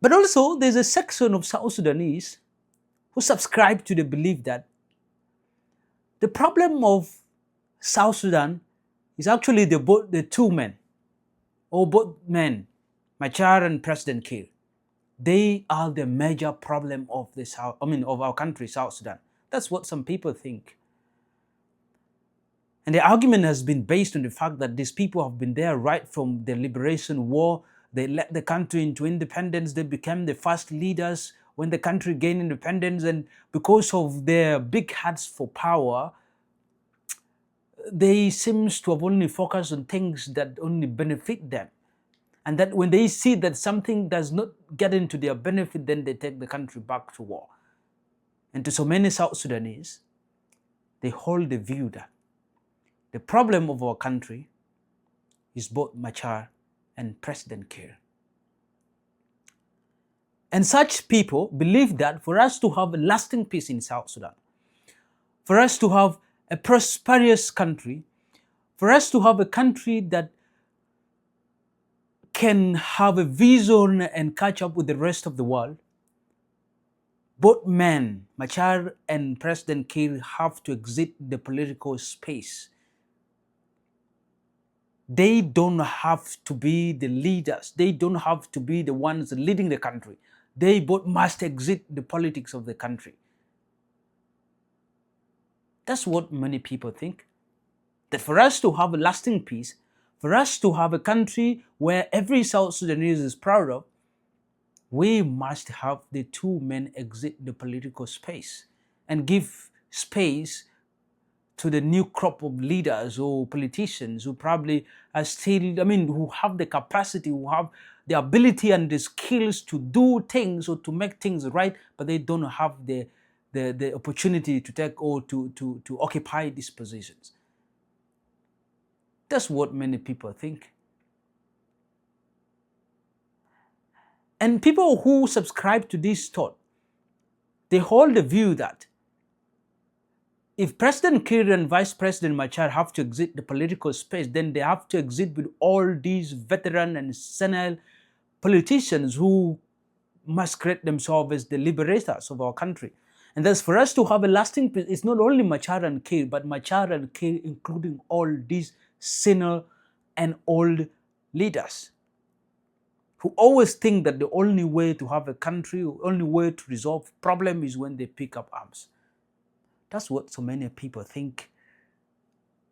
But also, there's a section of South Sudanese who subscribe to the belief that the problem of South Sudan is actually the two men, or both men, Machar and President Kiir. They are the major problem of of our country, South Sudan. That's what some people think. And the argument has been based on the fact that these people have been there right from the liberation war. They led the country into independence. They became the first leaders when the country gained independence. And because of their big hearts for power, they seems to have only focused on things that only benefit them. And that when they see that something does not get into their benefit, then they take the country back to war. And to so many South Sudanese, they hold the view that the problem of our country is both Machar and President Kiir. And such people believe that for us to have a lasting peace in South Sudan, for us to have a prosperous country, for us to have a country that can have a vision and catch up with the rest of the world, both men, Machar and President Kiir, have to exit the political space. They don't have to be the leaders. They don't have to be the ones leading the country. They both must exit the politics of the country. That's what many people think. That for us to have a lasting peace, for us to have a country where every South Sudanese is proud of, we must have the two men exit the political space and give space to the new crop of leaders or politicians who probably are still, who have the capacity, who have the ability and the skills to do things or to make things right, but they don't have the opportunity to take or to occupy these positions. That's what many people think. And people who subscribe to this thought, they hold the view that if President Kiir and Vice President Machar have to exit the political space, then they have to exit with all these veteran and senile politicians who masquerade themselves as the liberators of our country. And thus, for us to have a lasting peace, it's not only Machar and Kiir, but Machar and Kiir, including all these senile and old leaders who always think that the only way to have a country, the only way to resolve problem is when they pick up arms. That's what so many people think.